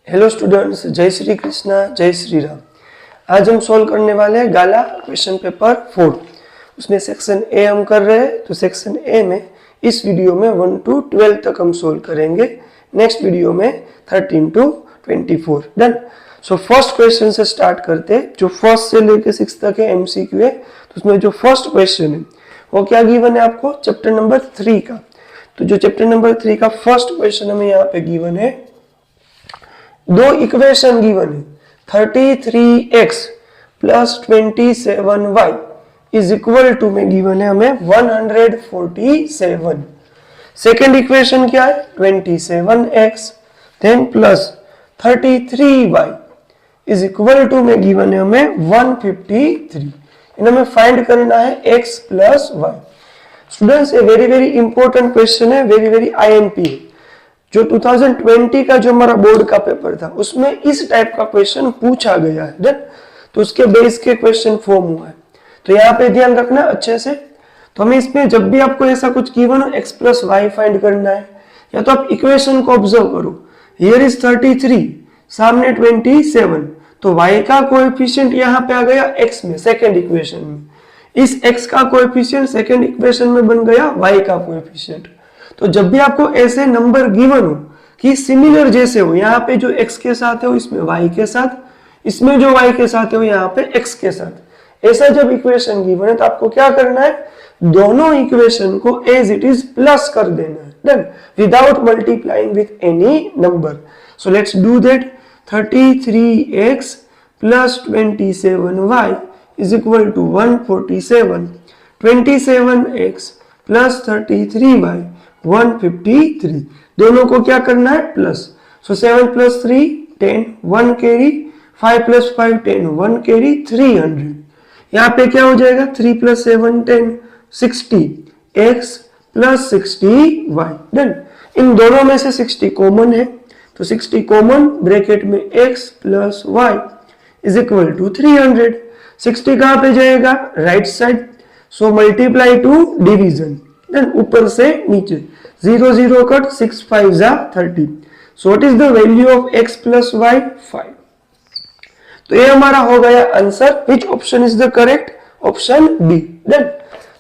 Hello students, जय श्री कृष्णा, जय श्री राम। आज हम सॉल्व करने वाले हैं गाला क्वेश्चन पेपर 4। उसमें सेक्शन ए हम कर रहे हैं। तो सेक्शन ए में इस वीडियो में 1 to 12 तक हम सॉल्व करेंगे। नेक्स्ट वीडियो में 13 to 24। Done. So first question से स्टार्ट करते हैं। जो फर्स्ट से लेके 6 तक है एमसीक्यू है। तो उसमें जो फर्स्ट क्वेश्चन है वो क्या गिवन है आपको, चैप्टर नंबर 3 का। तो जो चैप्टर नंबर 3 का फर्स्ट क्वेश्चन हमें यहाँ पे गिवन है, दो इक्वेशन गिवन है 33x plus 27y is equal to में गिवन है हमें 147। सेकेंड इक्वेशन क्या है, 27x then plus 33y is equal to में गिवन है हमें 153। इन हमें फाइंड करना है x प्लस y। स्टूडेंट्स, ये वेरी वेरी इंपॉर्टेंट क्वेश्चन है, वेरी वेरी आईएमपी है। जो 2020 का जो हमारा बोर्ड का पेपर था उसमें इस टाइप का क्वेश्चन पूछा गया है। डन। तो उसके बेस के क्वेश्चन फॉर्म हुआ है। तो यहाँ पे ध्यान रखना अच्छे से। तो हमें इसमें जब भी आपको ऐसा कुछ गिवन हो x प्लस वाई फाइंड करना है, या तो आप इक्वेशन को ऑब्जर्व करो। हियर इज 33, सामने 27, तो y का कोएफिशिएंट यहाँ पे आ गया x में, सेकेंड इक्वेशन में। इस x का कोएफिशिएंट सेकेंड इक्वेशन में बन गया y का कोएफिशिएंट। तो जब भी आपको ऐसे नंबर गिवन हो कि सिमिलर जैसे हो, यहाँ पे जो x के साथ है वो इसमें y के साथ, इसमें जो y के साथ है वो यहाँ पे x के साथ, ऐसा जब इक्वेशन गिवन है तो आपको क्या करना है, दोनों इक्वेशन को एज इट इज प्लस कर देना है। Done. Without multiplying with any number. So let's do that. 33x plus 27y is equal to 147। 27x plus 33y 153। दोनों को क्या करना है, plus. So 7 plus 3 10, 1 carry, 5 plus 5 10, 1 carry, 300। यहाँ पे क्या हो जाएगा, 3 plus 7 10, 60, x plus 60y। Done. इन दोनों में से 60 कॉमन है, तो 60 कॉमन, ब्रैकेट में x plus y is equal to 300। 60 कहाँ पे जाएगा, right side. So multiply to division. Then ऊपर से नीचे 0 0 कट, 6 5 जा 30। So what is the value of x plus y, 5। तो ये हमारा हो गया answer. Which option is the correct, option B. Done.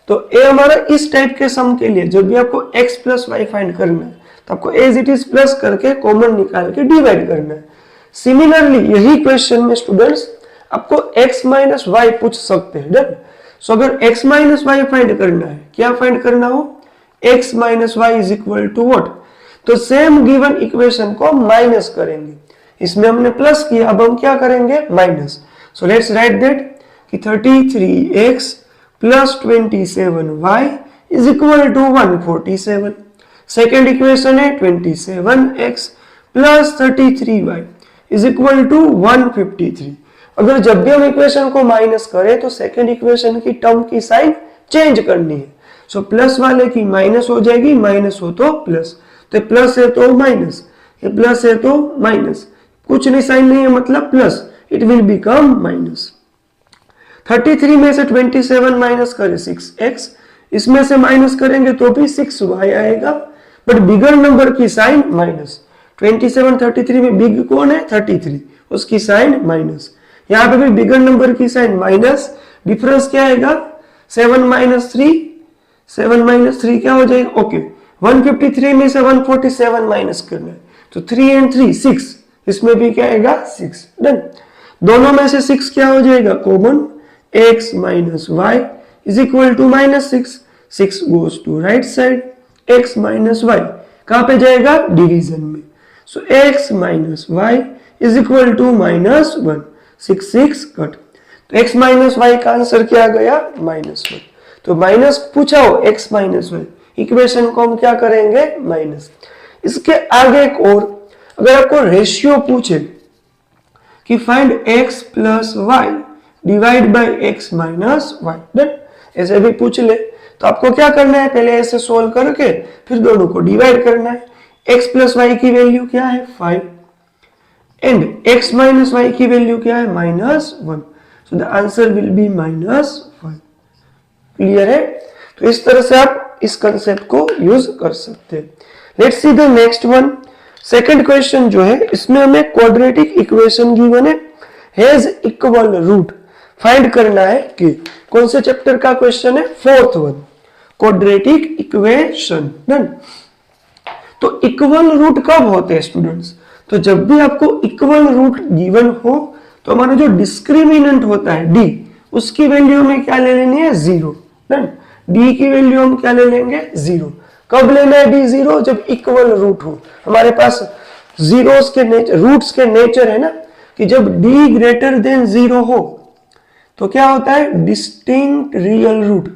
तो ये हमारा इस टाइप के सम के लिए जब भी आपको x प्लस वाई फाइंड करना है तो आपको एज इट इज प्लस करके कॉमन निकाल के डिवाइड करना है। सिमिलरली यही क्वेश्चन में स्टूडेंट्स आपको x माइनस वाई पूछ सकते हैं। डन। सो अगर x माइनस वाई फाइंड करना है, क्या फाइंड करना हो, x minus y is equal to what. तो सेम गिवन इक्वेशन को माइनस करेंगे। इसमें हमने प्लस किया, अब हम क्या करेंगे, minus. So let's write that कि 33x plus 27y is equal to 147। Second equation है 27x plus 33y is equal to 153। अगर जब भी हम इक्वेशन को माइनस करें तो सेकेंड इक्वेशन की टर्म की साइन चेंज करनी है। सो प्लस वाले की माइनस हो जाएगी, माइनस हो तो प्लस, तो प्लस है तो माइनस, ये प्लस है तो माइनस, कुछ नहीं साइन नहीं है मतलब plus, it will become minus. 33 में से 27 माइनस करें 6x, इसमें से माइनस करेंगे तो भी 6y आएगा, बट बिगर नंबर की साइन माइनस। 27 33 में बिग कौन है, 33, उसकी साइन माइनस। यहाँ पे भी बिगर नंबर की साइन माइनस, डिफरेंस क्या आएगा, 7 माइनस 3, 7 माइनस 3 क्या हो जाएगा, ओके। 153 में से 147 माइनस करना है तो 3 and 3 6, इसमें भी क्या आएगा, 6। डन। दोनों में से 6 क्या हो जाएगा, common, x minus y is equal to minus 6। 6 goes to right side, x minus y कहाँ पे जाएगा, डिवीजन में। So x minus y is equal to minus 1, 6 6 cut, तो x माइनस वाई का आंसर क्या गया, माइनस 1। तो माइनस पूछा हो x माइनस वाई, इक्वेशन को हम क्या करेंगे, माइनस। इसके आगे एक और, अगर आपको रेशियो पूछे कि find x plus y divide by x minus y, done, ऐसे भी पूछ ले तो आपको क्या करना है, पहले ऐसे सोल्व करके फिर दोनों को डिवाइड करना है। x प्लस वाई की वैल्यू क्या है, 5, एंड x माइनस वाई की वैल्यू क्या है, minus 1। So the answer will B minus 5। Clear है। तो इस तरह से आप इस कंसेप्ट को यूज कर सकते हैं। Let's see the next one. Second question जो है इसमें हमें क्वाड्रेटिक इक्वेशन गिवन है, हैज इक्वल रूट फाइंड करना है कि कौन से चैप्टर का क्वेश्चन है, fourth one, quadratic equation. Done. तो इक्वल रूट कब होते हैं स्टूडेंट्स, तो जब भी आपको इक्वल रूट गिवन हो तो हमारा जो डिस्क्रिमिनेंट होता है डी, उसकी वैल्यू हमें क्या ले लेनी है, जीरो। डन। डी की वैल्यू हम क्या ले लेंगे, जीरो। कब लेना है डी जीरो, जब इक्वल रूट हो। हमारे पास जीरोस के नेचर, रूट्स के नेचर है ना कि जब डी ग्रेटर देन जीरो हो तो क्या होता है, डिस्टिंक्ट रियल रूट।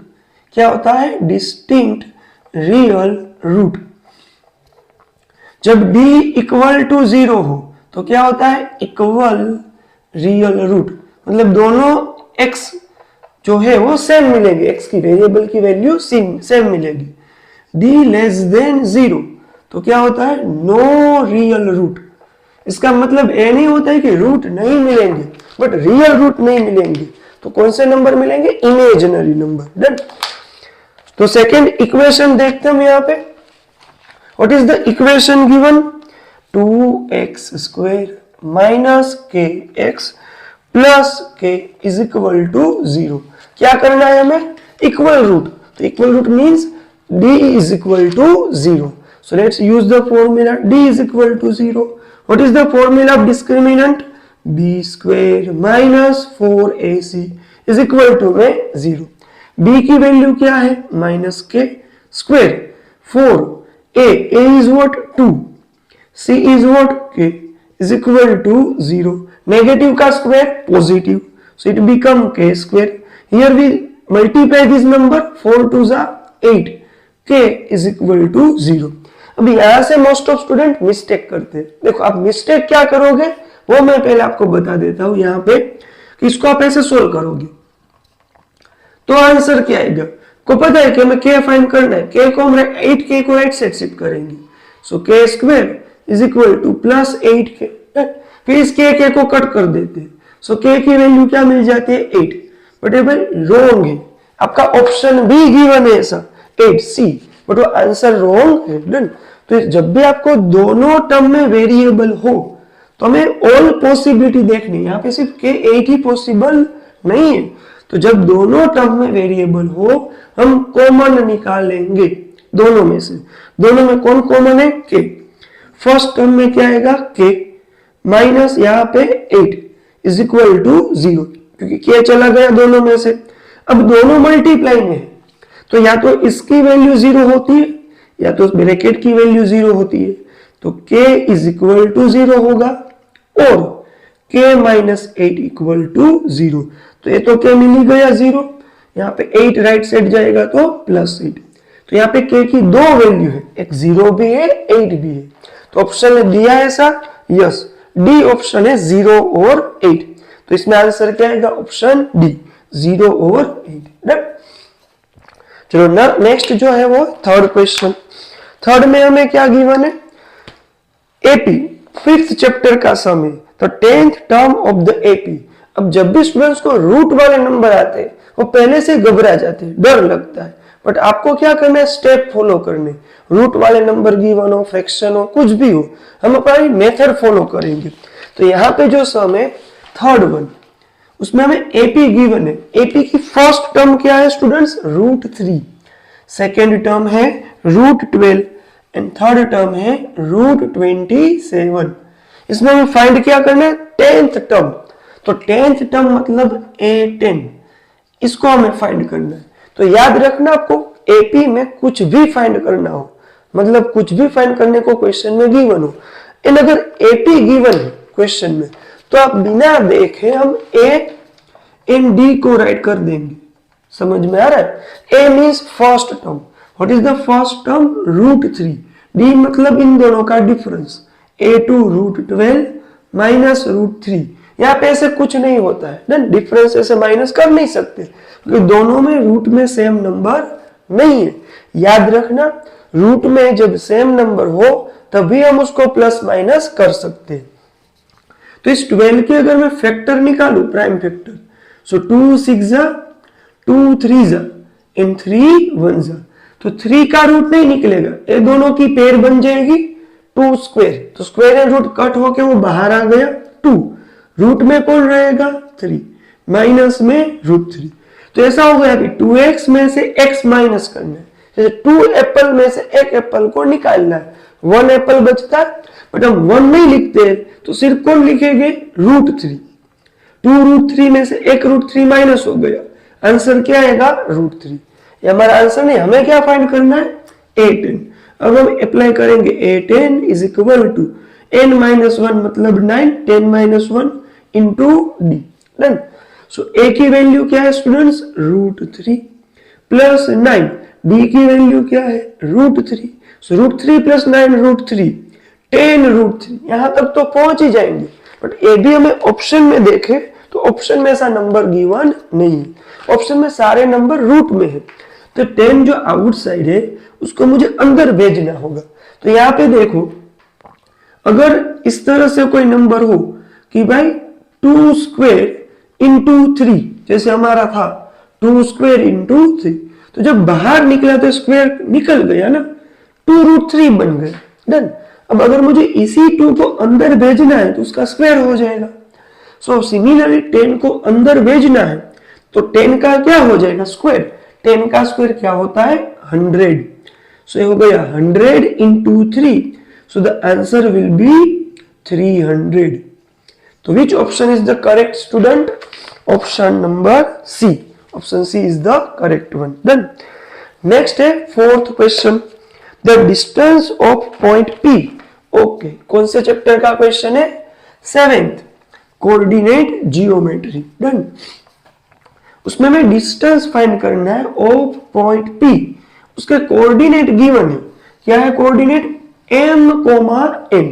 क्या होता है, डिस्टिंक्ट रियल रूट। जब d इक्वल टू जीरो हो तो क्या होता है, इक्वल रियल रूट। मतलब दोनों x जो है वो सेम मिलेंगे, x की वेरिएबल की वैल्यू सेम मिलेगी। d लेस देन जीरो तो क्या होता है, नो रियल रूट। इसका मतलब ये नहीं होता है कि रूट नहीं मिलेंगे, बट रियल रूट नहीं मिलेंगे। तो कौन से नंबर मिलेंगे, इमेजिनरी नंबर। डन। तो सेकेंड इक्वेशन देखते हैं यहाँ पे। What is the equation given? 2x square minus kx plus k is equal to 0. क्या करना है हमें, इक्वल रूट। तो equal root means d is equal to 0. So let's use the formula d is equal to 0. What is the formula of discriminant? b square minus 4ac is equal to में 0. b की value क्या है, minus k square 4, a is what, 2, c is what, k is equal to 0. Negative का square positive, so it become k square. Here we multiply this number, 4 to the 8, k is equal to 0. अभी यहां से most of student mistake करते हैं। देखो आप mistake क्या करोगे वो मैं पहले आपको बता देता हूं यहाँ पे कि इसको आप ऐसे सोल्व करोगे तो आंसर क्या आएगा, को पता है कि हमें k फाइंड करना है, k को हम 8k को 8 से शिफ्ट करेंगे, सो k square is equal two plus 8k। फिर इस k को कट कर देते हैं, सो k की वैल्यू क्या मिल जाती है, 8। बट ये भाई रॉन्ग है, आपका ऑप्शन भी गिवन है ऐसा 8c, बट वो आंसर रॉन्ग है। डन। तो जब भी आपको दोनों टर्म में वेरिएबल हो तो हमें ऑल पॉसिबिलिटी देखनी है। यहाँ पे सिर्फ k 8 ही पॉसिबल नहीं है, तो जब दोनों टर्म में वेरिएबल हो हम कॉमन निकालेंगे दोनों में से। दोनों में कौन कॉमन है, k। फर्स्ट टर्म में क्या आएगा, k माइनस यहाँ पे 8 इज इक्वल टू 0, क्योंकि k चला गया दोनों में से। अब दोनों मल्टीप्लाई में है तो या तो इसकी वैल्यू 0 होती है या तो ब्रैकेट की वैल्यू 0 होती है, तो k इज इक्वल टू 0 होगा और k माइनस 8 इक्वल टू 0। तो ये तो k मिल ही गया 0, यहाँ पे 8 राइट साइड जाएगा तो प्लस 8। तो यहाँ पे k की दो वैल्यू है, एक 0 भी है 8 भी है, तो ऑप्शन ने दिया है ऐसा, यस डी ऑप्शन है 0 और 8। तो इसमें आंसर क्या आएगा, ऑप्शन डी 0 और 8। डन। चलो नेक्स्ट जो है वो थर्ड क्वेश्चन। थर्ड में हमें क्या गिवन है, एपी फिफ्थ चैप्टर का सम है, तो 10th term of the AP. अब जब भी स्टूडेंट्स को रूट वाले नंबर आते हैं वो पहले से घबरा जाते हैं, डर लगता है, बट आपको क्या करना है, स्टेप फॉलो करने। रूट वाले नंबर गिवन हो, फ्रैक्शन हो, कुछ भी हो, हम अपनी मेथड फॉलो करेंगे। तो यहाँ पे जो सम है थर्ड वन, उसमें हमें एपी गिवन है। एपी की फर्स्ट टर्म क्या है स्टूडेंट्स, रूट 3, सेकेंड टर्म है रूट 12 एंड थर्ड टर्म है रूट 27। इसमें हमें फाइंड क्या करना है, 10th टर्म। तो 10th टर्म मतलब A10, इसको हमें फाइंड करना है। तो याद रखना आपको एपी में कुछ भी फाइंड करना हो, मतलब कुछ भी फाइंड करने को क्वेश्चन में गिवन हो, एंड अगर एपी गिवन है क्वेश्चन में तो आप बिना देखे हम ए एंड डी को राइट कर देंगे। समझ में आ रहा है, A means first term, what is the first term, root 3, D मतलब इन दोनों का difference, a2 root 12 minus root 3। यहाँ पे ऐसे कुछ नहीं होता है ना, डिफरेंस ऐसे माइनस कर नहीं सकते क्योंकि दोनों में रूट में सेम नंबर नहीं है। याद रखना, रूट में जब सेम नंबर हो तभी हम उसको प्लस माइनस कर सकते हैं। तो इस 12 के अगर मैं फैक्टर निकालू, प्राइम फैक्टर, सो 2 6 जा, 2 3 जा एंड 3 1 जा, तो 3 का रूट नहीं निकलेगा, ये दोनों की पेयर बन जाएगी 2 स्क्वायर, तो स्क्वायर एंड रूट कट होके वो बाहर आ गया 2, रूट में कौन रहेगा 3, माइनस में √3। तो ऐसा हो गया कि 2x में से x माइनस करना है, जैसे 2 एप्पल में से एक एप्पल को निकालना है, 1 एप्पल बचता है, बट हम 1 नहीं लिखते तो सिर्फ कौन लिखेंगे √3, 2√3 में से एक √3 माइनस हो गया, आंसर क्या आएगा √3। ये हमारा आंसर नहीं, हमें क्या फाइंड करना है a10। अब हम अप्लाई करेंगे a10 is equal to n minus 1 मतलब 9, 10 minus 1 into d, done. So a की वैल्यू क्या है स्टूडेंट्स √3 प्लस 9, d की वैल्यू क्या है √3, सो √3 प्लस 9 √3, 10 √3, यहां तक तो पहुंच ही जाएंगे, बट ये भी हमें ऑप्शन में देखे तो ऑप्शन में ऐसा नंबर गिवन नहीं है, ऑप्शन में सारे नंबर रूट में है, तो 10 जो आउटसाइड है उसको मुझे अंदर भेजना होगा। तो यहाँ पे देखो, अगर इस तरह से कोई नंबर हो कि भाई 2 स्क्वायर इंटू 3, जैसे हमारा था 2 स्क्वायर इंटू 3, तो जब बाहर निकला तो स्क्वायर निकल गया ना, 2√3 बन गया, डन। अब अगर मुझे इसी 2 को अंदर भेजना है तो उसका स्क्वायर हो जाएगा। सो सिमिलरली 10 को अंदर भेजना है तो 10 का क्या हो जाएगा स्क्वायर, 10 का स्क्वायर क्या होता है 100, सो हो गया 100 into 3, so the answer will be 300। तो which option is the correct student, option number C, option C is the correct one, done. Next है fourth question, the distance of point P, okay, कौन से chapter का question है 7th, coordinate geometry, done. उसमें हमें distance find करना है of point P, उसके कोऑर्डिनेट गिवन है, क्या है coordinate m, n,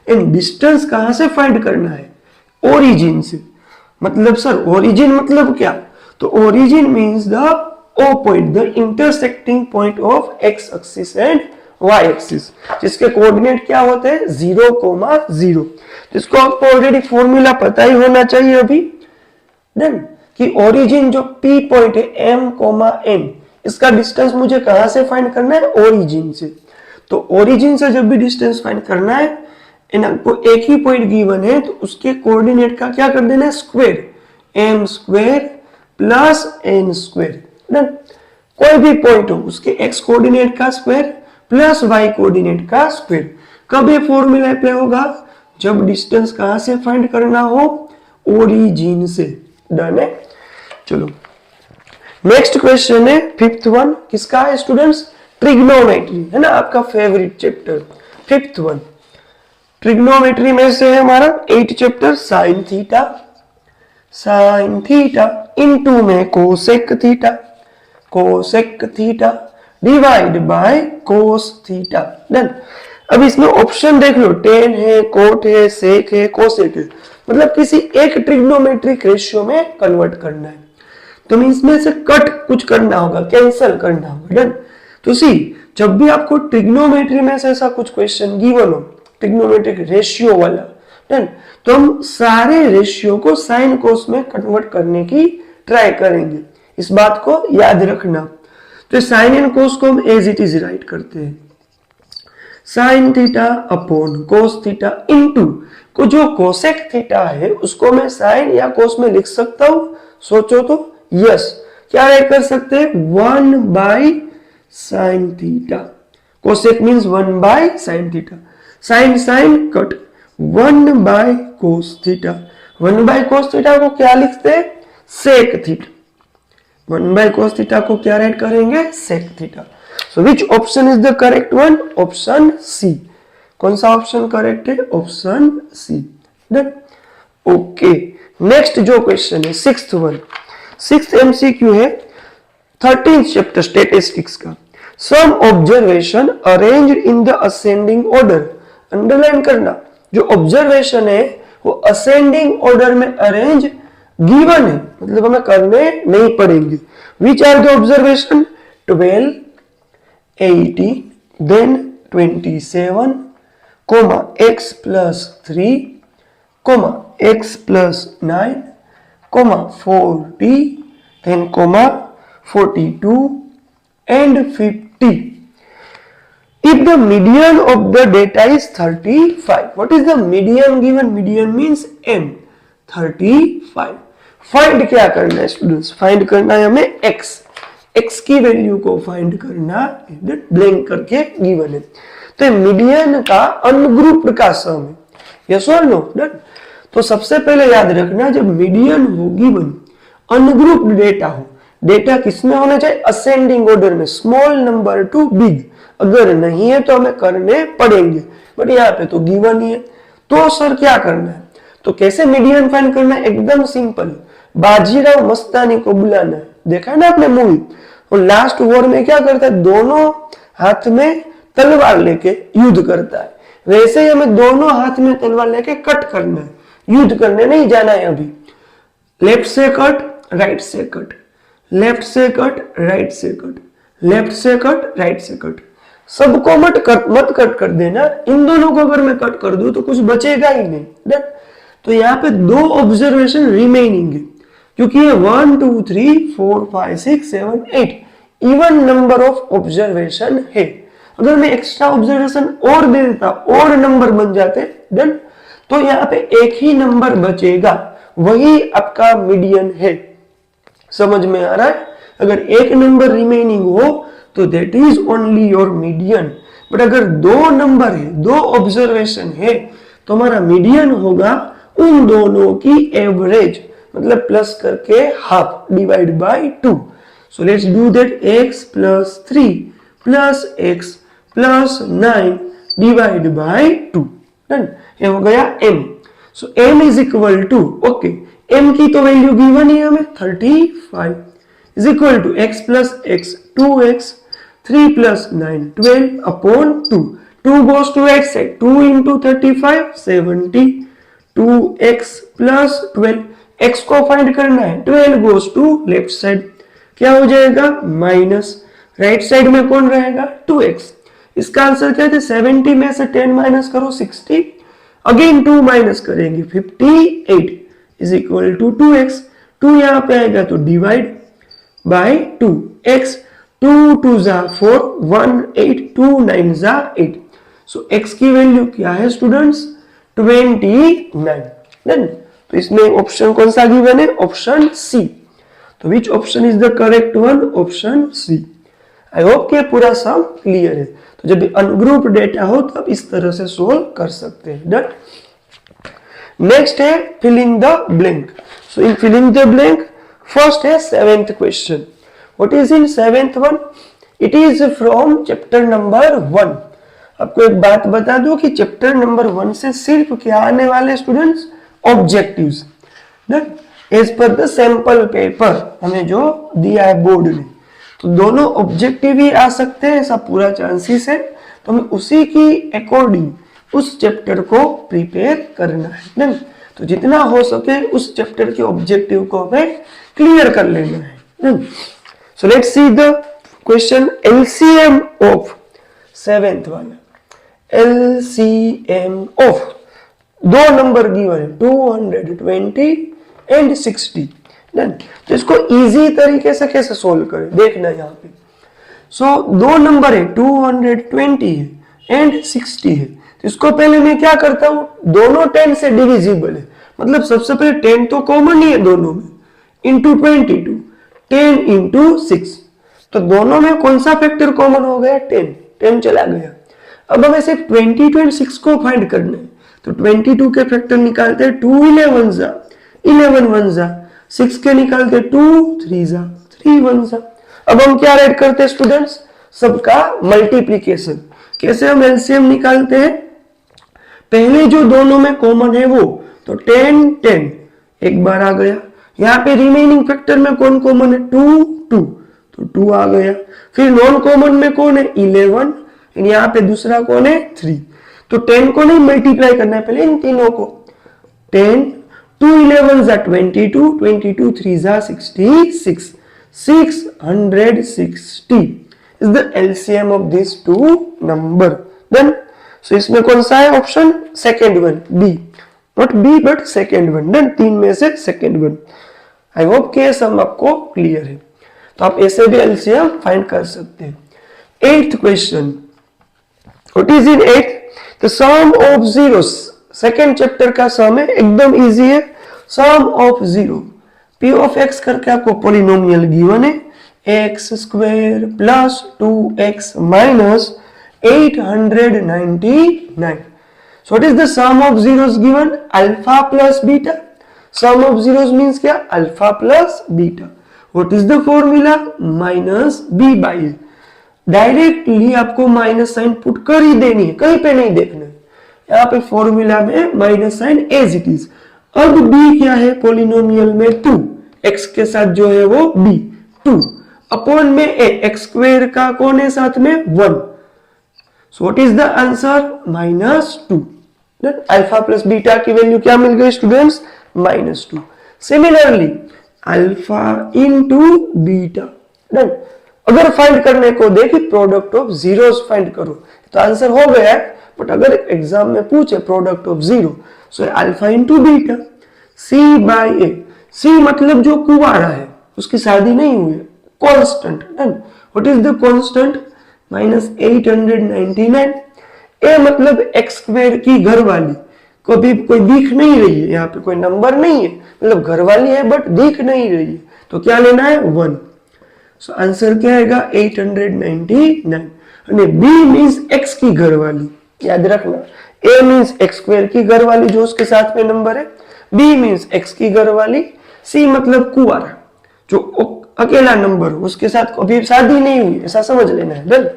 and distance कहां से फाइंड करना है ओरिजिन से। मतलब सर ओरिजिन मतलब क्या, तो origin means the O point, the intersecting point of x axis and y axis, जिसके कोऑर्डिनेट क्या होते हैं 0,0, जिसको आपको ऑलरेडी फॉर्मूला पता ही होना चाहिए अभी, डन, कि ओरिजिन जो P पॉइंट है m, n, इसका डिस्टेंस मुझे कहां से फाइंड करना है ओरिजिन से। तो ओरिजिन से जब भी डिस्टेंस फाइंड करना है, इन आपको एक ही पॉइंट गिवन है तो उसके कोऑर्डिनेट का क्या कर देना है square, m square plus n square, done. कोई भी पॉइंट हो उसके x कोऑर्डिनेट का स्क्वायर प्लस y कोऑर्डिनेट का स्क्वायर। कब ये फॉर्मूला अप्लाई होगा, जब डिस्टेंस कहां से फाइंड करना हो ओरिजिन से, डन है। चलो नेक्स्ट क्वेश्चन है फिफ्थ वन, किसका है स्टूडेंट्स ट्रिग्नोमेट्री, है ना आपका favourite chapter, fifth one. Trigonometry में से है हमारा 8 चैप्टर, साइन थीटा इनटू में cosec theta divide by cos theta, done. अब इसमें ऑप्शन देख लो, टेन है, कोट है, सेक है, कोसेक है, मतलब किसी एक ट्रिग्नोमेट्रिक रेशियो में कन्वर्ट करना है, तो इसमें से कट कुछ करना होगा, कैंसिल करना होगा, डन। तो सी जब भी आपको ट्रिग्नोमेट्री में से ऐसा कुछ क्वेश्चन गिवन हो ट्रिग्नोमेट्रिक रेशियो वाला, डन, तो हम सारे रेशियो को साइन कोस में कन्वर्ट करने की ट्राई करेंगे, इस बात को याद रखना। तो साइन एंड कोस को हम एज इट इज राइट करते हैं, sine theta upon cos theta into को जो कोसेक थीटा है उसको मैं साइन या कोस में लिख सकता हूं, सोचो तो यस, क्या राइट कर सकते हैं 1 by sine theta, cosec means 1 by sine theta, sine sine cut 1 by cos theta, 1 by cos theta को क्या लिखते हैं sec theta, 1 by cos theta को क्या राइट करेंगे sec theta. So which option is the correct one, option C. कौन सा option correct है, option C, done. Okay next जो क्वेश्चन है सिक्स्थ वन, सिक्स्थ एमसीक्यू है 13th चैप्टर स्टैटिस्टिक्स का, some observation arranged in the ascending order, underline करना, जो observation है वो असेंडिंग ऑर्डर में अरेंज गिवन है, मतलब हमें करने नहीं पड़ेंगे। Which are the observation 12, 18, then 27, comma x plus 3, comma x plus 9, comma 40, then comma 42 and 50। If the median of the data is 35, what is the median given? Median means m, 35. Find क्या करना है students? Find करना है हमें x, x की value को find करना है, ब्लैंक करके गिवन है। तो मीडियन का अनग्रुप्ड का सम है, यस और नो? डन। तो सबसे पहले याद रखना, जब मीडियन हो गिवन, अनग्रुप्ड डेटा हो, डेटा किसमें होना चाहिए? असेंडिंग ऑर्डर में, स्मॉल नंबर टू बिग। अगर नहीं है तो हमें करने पड़ेंगे, बट यहाँ पे तो गिवन ही है। तो सर क्या करना है? तो कैसे मीडियन फाइंड करना है? एकदम सिंपल, बाजीराव मस्तानी को बुलाना है। देखा है ना आपने मूवी? और लास्ट वॉर में क्या करता है? दोनों हाथ में तलवार लेके युद्ध करता है। वैसे ही हमें दोनों हाथ में तलवार लेके कट करना है, युद्ध करने नहीं जाना है अभी। लेफ्ट से कट, राइट से कट, लेफ्ट से कट, राइट से कट, लेफ्ट से कट, राइट से कट। सबको मत कट कर देना। इन दोनों को अगर मैं कट कर दूं तो कुछ बचेगा ही नहीं। डन। तो यहाँ पे 2 ऑब्जर्वेशन रिमेनिंग है, क्योंकि ये 1 2 3 4 5 6 7 8 इवन नंबर ऑफ ऑब्जर्वेशन है। अगर मैं एक्स्ट्रा ऑब्जर्वेशन और दे देता, और नंबर बन जाते। डन। तो यहाँ पे एक ही नंबर बचेगा, वही आपका मीडियन है। समझ में आ रहा है? अगर एक नंबर रिमेनिंग हो तो that is only your median. But अगर 2 नंबर है, 2 ऑब्जर्वेशन है, तो हमारा मीडियन होगा उन दोनों की एवरेज, मतलब प्लस करके half, divide by 2। So let's do that. x plus 3 plus x plus 9 divide by 2। Done. ये हो गया m। So m is equal to, okay, m की तो वैल्यू गिवन ही हमें 35 is equal to x plus x 2x 3 plus 9 12 upon 2। 2 goes to right side, 2 into 35 70, 2x plus 12, x को find करना है, 12 goes to लेफ्ट साइड, क्या हो जाएगा? माइनस, राइट साइड में कौन रहेगा? 2x। इसका आंसर क्या है? 70 में से 10 माइनस करो 60, अगेन 2 माइनस करेंगे 58 इज इक्वल टू 2x। 2 यहाँ पे आएगा तो डिवाइड बाय 2, x 2 2 जा 4 1 8 2 9 जा 8। सो x की वैल्यू क्या है स्टूडेंट्स? 29। डन। तो इसमें ऑप्शन कौन सा गिवन है? Option C. तो which option is the correct one? Option C. I hope कि पूरा सम क्लियर है। तो जब भी अनग्रुप्ड डेटा हो तो आप इस तरह से सोल्व कर सकते हैं। डन। नेक्स्ट है fill in the blank. So in fill in the blank first है 7th question. What is in 7th one? It is from chapter number 1। आपको एक बात बता दूं कि चैप्टर नंबर 1 से सिर्फ क्या आने वाले students? Objectives. Done. As per the sample paper हमें जो दिया है बोर्ड ने, तो दोनों ऑब्जेक्टिव ही आ सकते हैं, ऐसा पूरा चांसेस है। तो हमें उसी की अकॉर्डिंग उस चैप्टर को प्रिपेयर करना है। डन। तो जितना हो सके उस चैप्टर के ऑब्जेक्टिव को हमें क्लियर कर लेना है। Done. So let's see the question. LCM of 7th वाला, एलसीएम ऑफ 2 नंबर गिवन है 220 एंड 60। डन। तो इसको इजी तरीके से कैसे सोल्व करें देखना यहाँ पे। सो 2 नंबर है 220 है एंड 60 है। तो इसको पहले मैं क्या करता हूं? दोनों 10 से डिविजिबल है, मतलब सबसे पहले 10 तो कॉमन ही है दोनों में, इंटू 22, 10 इंटू 6। तो दोनों में कौन सा फैक्टर कॉमन हो गया? 10। 10 चला गया। अब हमें सिर्फ 22 एंड 6 को फाइंड करना है। तो 22 के फैक्टर निकालते हैं 2 11 जा 11 1 जा, 6 के निकालते 2 3 जा 3 1 जा। अब हम क्या ऐड करते हैं स्टूडेंट्स? सबका मल्टीप्लीकेशन। कैसे हम एलसीएम निकालते हैं? पहले जो दोनों में कॉमन है वो, तो 10 10 एक बार आ गया। यहाँ पे रिमेनिंग फैक्टर में कौन कॉमन है? 2 2, तो 2 आ गया। फिर नॉन कॉमन में कौन है? 11। यहाँ पे दूसरा कौन है? 3। तो 10 को नहीं मल्टीप्लाई करना है, पहले इन तीनों को। 10 2 11 जा 22, 22 3 जा 66, 660 is the LCM of these two number. Then so इसमें कौन सा है option? Second one, B. Not B but second one. Then 3 में से सेकेंड वन। आई होप कि ये सब आपको क्लियर है। तो आप ऐसे भी एलसीएम फाइंड कर सकते हैं। 8th question, what is in 8th? The sum of zeros, second chapter का सम है, एकदम इजी है। Sum of zero, p of x करके आपको पॉलिनोमियल गिवन है, x square plus 2x minus 899। So what is the sum of zeros given? Alpha plus beta. Sum of zeros means क्या? Alpha plus beta. What is the formula? Minus b by a. Directly आपको minus sign put कर ही देनी है, कहीं पे नहीं देखना है। यहाँ पे फॉर्मूला में minus sign as it is. अब b क्या है? पोलिनोमियल में 2, x के साथ जो है वो b 2 अपॉन में a, x स्क्वायर का कौन है साथ में 1। So what is the answer? -2। Alpha plus beta की वैल्यू क्या मिल गई students? -2। Similarly alpha into beta. Done. अगर फाइंड करने को दे कि प्रोडक्ट ऑफ जीरोस फाइंड करो तो आंसर हो गया है, बट अगर एग्जाम में पूछे product of zero, so alpha into beta, C by A. C मतलब जो कुंवारा है, उसकी शादी नहीं हुई है, constant. Done. What is the constant? -899। A मतलब एक्स स्क्वायर की घरवाली, कभी कोई दिख नहीं रही है, यहाँ पे कोई नंबर नहीं है, मतलब घरवाली है बट दिख नहीं रही है, तो क्या लेना है? 1। सो आंसर क्या आएगा? 899। और बी मीन्स एक्स की घरवाली, याद रखना। ए मीन्स एक्स स्क्वायर की घरवाली जो उसके साथ में नंबर है, बी मीन्स एक्स की घरवाली, सी मतलब कुंवारा जो अकेला नंबर हो, उसके साथ कभी शादी नहीं हुई, ऐसा समझ लेना है। डन।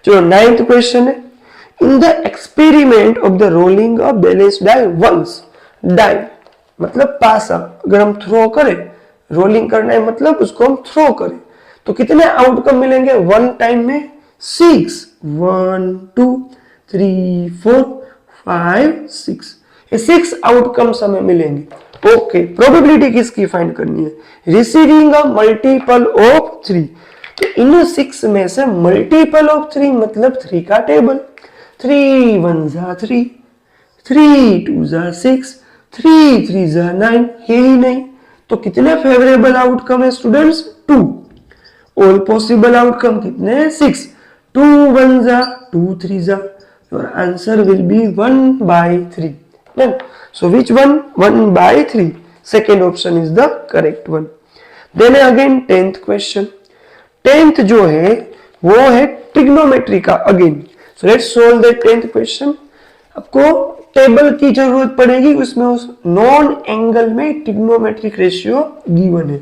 चलो 9th क्वेश्चन है, in the experiment of the rolling of balance die once. Die मतलब पासा, अगर हम थ्रो करें, रोलिंग करना है मतलब उसको हम थ्रो करें, तो कितने आउटकम मिलेंगे? 1 टाइम में 6, 1 2 3 4 5 6, ये 6 आउटकम्स हमें मिलेंगे। ओके, प्रोबेबिलिटी किसकी फाइंड करनी है? Receiving a multiple of 3। तो इन 6 में से मल्टीपल ऑफ 3 मतलब 3 का टेबल। 3 1 जा 3, 3 2 जा 6, 3 3 जा 9, है ही नहीं, तो कितने फेवरेबल आउटकम है स्टूडेंट्स? 2। ऑल पॉसिबल आउटकम कितने हैं? 6। 2 1 जा 2 3 जा, your answer will B 1/3। So which one? 1/3. Second option is the correct one. Then again 10th question. 10th जो है वो है ट्रिग्नोमेट्री का again. So let's solve the 10th question. आपको टेबल की जरूरत पड़ेगी, उसमें उस नॉन एंगल में ट्रिग्नोमेट्रिक रेशियो गिवन है,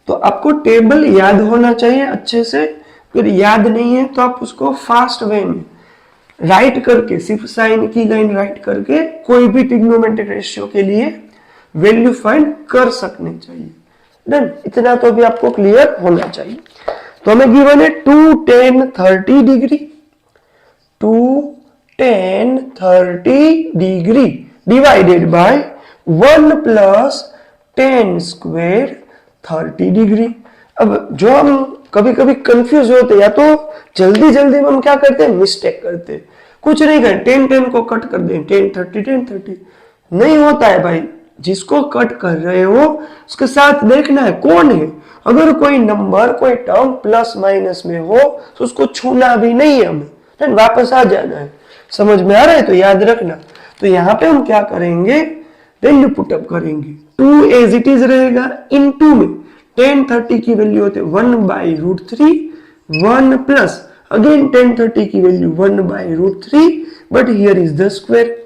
तो आपको टेबल याद होना चाहिए अच्छे से। अगर याद नहीं है तो आप उसको फास्ट वे में राइट करके, सिर्फ साइन की लाइन राइट करके कोई भी ट्रिग्नोमेट्रिक रेशियो के लिए वैल्यू फाइंड कर सकने चाहिए। डन। इतना तो भी आपको क्लियर होना चाहिए। तो हमें गिवन है 2 10 30 degree, 2 10 30 degree divided by 1 plus 10 square 30 degree. अब जो हम कभी कभी कंफ्यूज होते हैं, या तो जल्दी जल्दी में हम क्या करते हैं? मिस्टेक करते हैं। कुछ नहीं करें, 10 10 को कट कर दें, 10 30 10 30 नहीं होता है भाई। जिसको कट कर रहे हो उसके साथ देखना है कौन है। अगर कोई नंबर, कोई टर्म प्लस माइनस में हो तो उसको छूना भी नहीं है हमें, वापस आ जाना है। समझ में आ रहा है? तो याद रखना। तो यहाँ पे हम क्या करेंगे? वैल्यू पुटअप करेंगे। 2 एज इट इज रहेगा, इन 2 में 10 30 की वैल्यू होते 1/√3, 1 प्लस अगेन 10 30 की value 1/√3, but here is the square.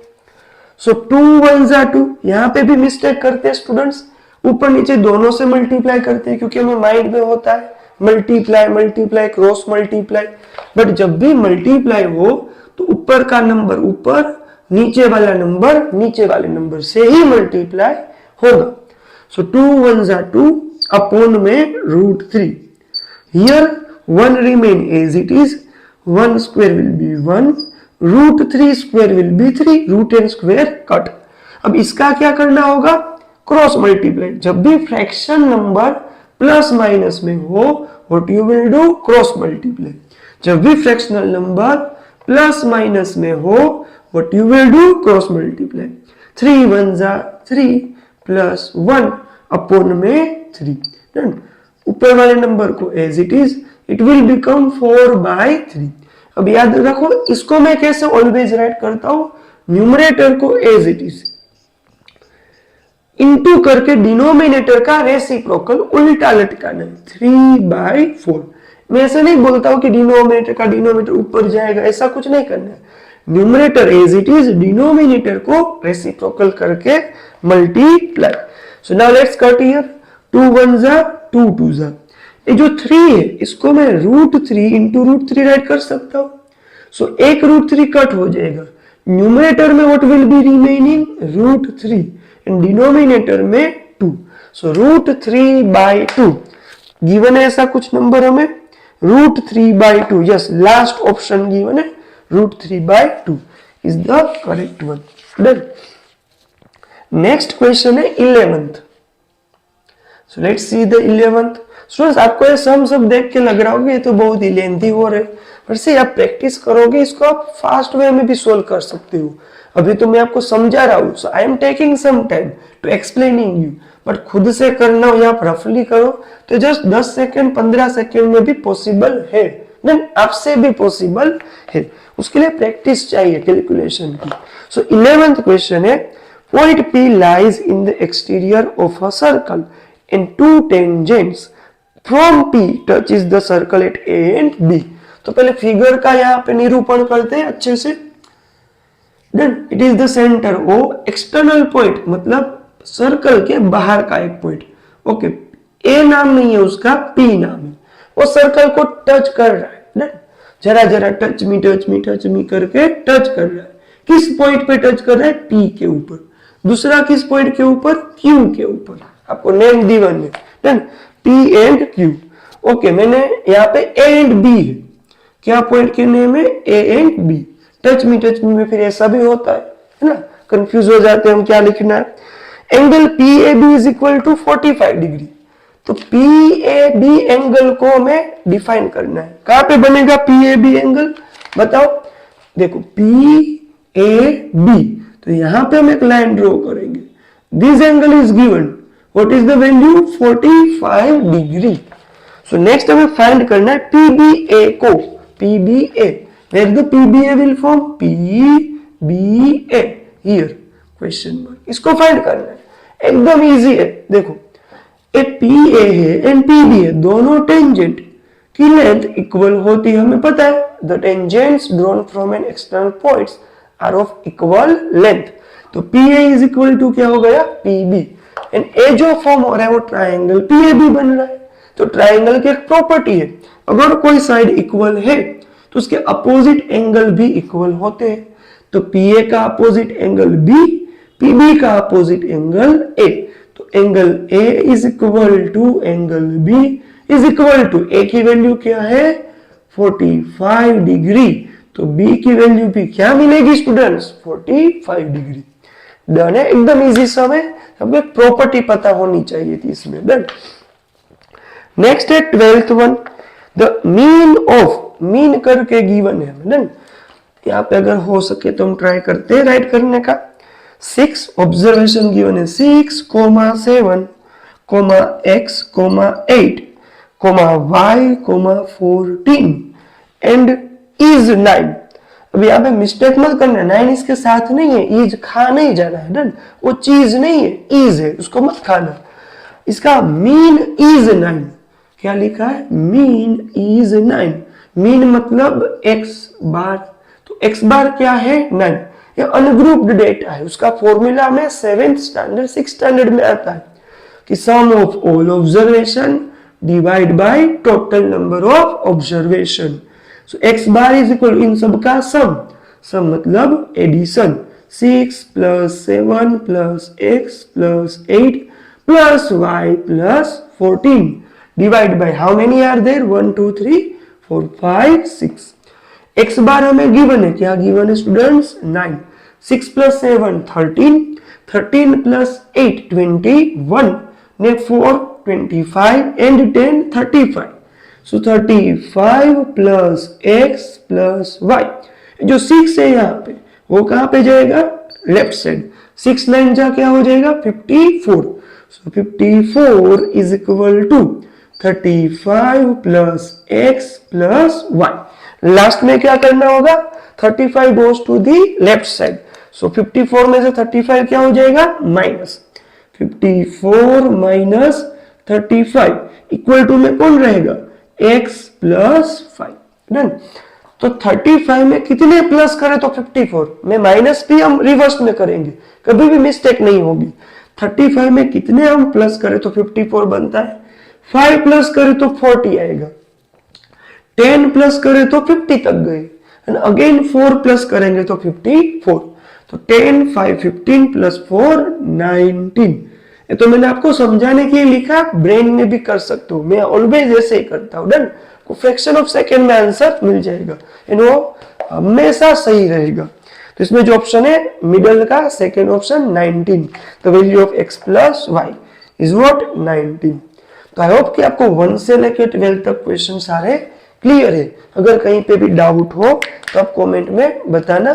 So 2 1 जा 2, यहाँ पे भी मिस्टेक करते हैं स्टूडेंट्स, ऊपर नीचे दोनों से मल्टीप्लाई करते हैं, क्योंकि हमें माइंड में होता है multiply multiply cross multiply. But जब भी मल्टीप्लाई हो तो ऊपर का नंबर ऊपर, नीचे वाला नंबर नीचे वाले नंबर से ही मल्टीप्लाई होगा। सो 2 1 जा 2 अपॉन में √3। Here 1 remain as it is, 1 square will be 1, √3 square will be 3, √10 square cut. अब इसका क्या करना होगा? Cross multiply. जब भी फ्रैक्शन नंबर प्लस माइनस में हो, what you will do? Cross multiply. जब भी फ्रैक्शनल नंबर प्लस माइनस में हो, what you will do? Cross multiply. 3 1 जा 3 प्लस 1 अपॉन में 3। डन। ऊपर वाले नंबर को as it is, it will become 4/3। अब याद रखो इसको मैं कैसे ऑलवेज राइट करता हूं, न्यूमरेटर को एज इट इज इनटू करके डिनोमिनेटर का रेसिप्रोकल उल्टा लटकाना है 3/4। मैं ऐसे नहीं बोलता हूं कि डिनोमिनेटर का डिनोमिनेटर ऊपर जाएगा, ऐसा कुछ नहीं करना है। Numerator as it is, denominator को रेसिप्रोकल करके multiply. So now let's cut here, 2 1 जा 2 2 जा। ये जो 3 है इसको मैं √3 इंटू √3 राइट कर सकता हूं। सो एक √3 कट हो जाएगा, न्यूमरेटर में what will be remaining √3 and denominator में 2। सो √3/2 गिवन है, ऐसा कुछ नंबर हमें √3/2। यस, लास्ट ऑप्शन गिवन है √3/2 is the correct one. Done. Next question है 11th। So let's see the 11th। Students आपको ये सम सब देख के लग रहा होगा ये तो बहुत ही लेंथी हो रहे, पर से आप प्रैक्टिस करोगे इसको आप फास्ट वे में भी सोल्व कर सकते हो। अभी तो मैं आपको समझा रहा हूँ, so I am taking some time to explaining you, but खुद से करना हो या आप रफली करो तो जस्ट 10 सेकेंड 15 सेकेंड में भी पॉसिबल है, देन आपसे भी पॉसिबल है। उसके लिए प्रैक्टिस चाहिए कैलकुलेशन की। सो 11th क्वेश्चन है, point P lies in the exterior of a circle and two tangents from P touches the circle at A and B। तो पहले फिगर का यहाँ पे निरूपण करते हैं अच्छे से। Then it is the center O, external point मतलब सर्कल के बाहर का एक पॉइंट। ओके, A नाम नहीं है उसका, P नाम है। वो सर्कल को टच कर रहा है। Then जरा जरा टच मी करके टच कर रहा है। किस पॉइंट पे टच कर रहा है? P के ऊपर। दूसरा किस पॉइंट के ऊपर? Q के ऊपर। आपको नेम गिवन है। Then P and Q। Okay, मैंने यहाँ पे A एंड B है। क्या पॉइंट के नेम है? A and B। Touch me में फिर ऐसा भी होता है ना, कंफ्यूज हो जाते हैं हम क्या लिखना है। Angle PAB is equal to 45 degree. तो PAB एंगल को हमें डिफाइन करना है। कहां पे बनेगा PAB एंगल? बताओ। देखो PAB, तो यहां पे हम एक लाइन ड्रॉ करेंगे। This angle is given, what is the value? 45 degree. So next हमें फाइंड करना है PBA को। PBA, where the PBA will form? PBA here question mark. इसको फाइंड करना है, एकदम इजी है। देखो एक PA है एंड PB है, दोनों टेंजेंट की लेंथ इक्वल होती है, हमें पता है। The tangents drawn from an external points are of equal length. तो PA इज इक्वल टू क्या हो गया? PB। एंड ए जो फॉर्म हो रहा है वो ट्राइंगल PAB बन रहा है। तो ट्राइंगल की एक प्रॉपर्टी है, अगर कोई साइड इक्वल है तो उसके अपोजिट एंगल भी इक्वल होते हैं। तो PA का अपोजिट एंगल B, PB का अपोजिट एंगल A। तो angle A is equal to angle B is equal to, A की वैल्यू क्या है? 45 डिग्री। तो B की वैल्यू भी क्या मिलेगी स्टूडेंट्स? 45 डिग्री। डन है, एकदम इजी सम है। हमें प्रॉपर्टी पता होनी चाहिए थी इसमें। डन। नेक्स्ट है 12th one, the mean of, mean करके गिवन है हमें। यहाँ पे अगर हो सके तो हम ट्राई करते हैं राइट करने का। 6 ऑब्जर्वेशन गिवन है, 6, 7, x, 8, y, 14 एंड इज 9। अब यहाँ पे मिस्टेक मत करना, 9 इसके साथ नहीं है, इज खा नहीं जाना है। डन, वो चीज नहीं है, इज है, उसको मत खाना। इसका मीन इज 9। क्या लिखा है? Mean is 9। मीन मतलब x बार, तो x बार क्या है? 9। ये अनग्रुप्ड डेटा है, उसका फॉर्मूला में 7th स्टैंडर्ड 6th स्टैंडर्ड में आता है कि sum of all observation divide by total number of observation. So x bar is equal इन सब का सम, सम मतलब addition. 6 + 7 + x + 8 + y + 14 divide by how many are there? 1 2 3 4 5 6। x बार हमें गिवन है, क्या गिवन है स्टूडेंट्स? 9। 6 + 7 13, 13 + 8 21, ने 4 25 एंड 10 35। So 35 + x + y। जो 6 है यहाँ पे वो कहाँ पे जाएगा? Left side. 6 9 जा क्या हो जाएगा? 54। So 54 is equal to 35 + x + y। Last में क्या करना होगा, 35 goes to the left side, so 54 में से 35 क्या हो जाएगा, माइनस 54 माइनस 35 इक्वल टू में कौन रहेगा, x प्लस 5। डन। तो 35 में कितने प्लस करें तो 54 में माइनस भी हम रिवर्स में करेंगे, कभी भी मिस्टेक नहीं होगी। 35 में कितने हम प्लस करें तो 54 बनता है, 5 प्लस करें तो 40 आएगा, 10 प्लस करें तो 50 तक गए, एंड अगेन 4 प्लस करेंगे तो 54। तो 10 5 15 प्लस 4 19। ये तो मैंने आपको समझाने के लिए लिखा, ब्रेन में भी कर सकते हो, मैं ऑलवेज ऐसे ही करता हूँ। डन। को फ्रैक्शन ऑफ सेकंड में आंसर मिल जाएगा एंड वो हमेशा सही रहेगा। तो इसमें जो ऑप्शन है मिडल का second option 19, the value of x plus y is what 19। तो आई होप कि आपको 1 से लेकर 12 तक क्वेश्चन सारे क्लियर है। अगर कहीं पे भी डाउट हो तो आप कमेंट में बताना।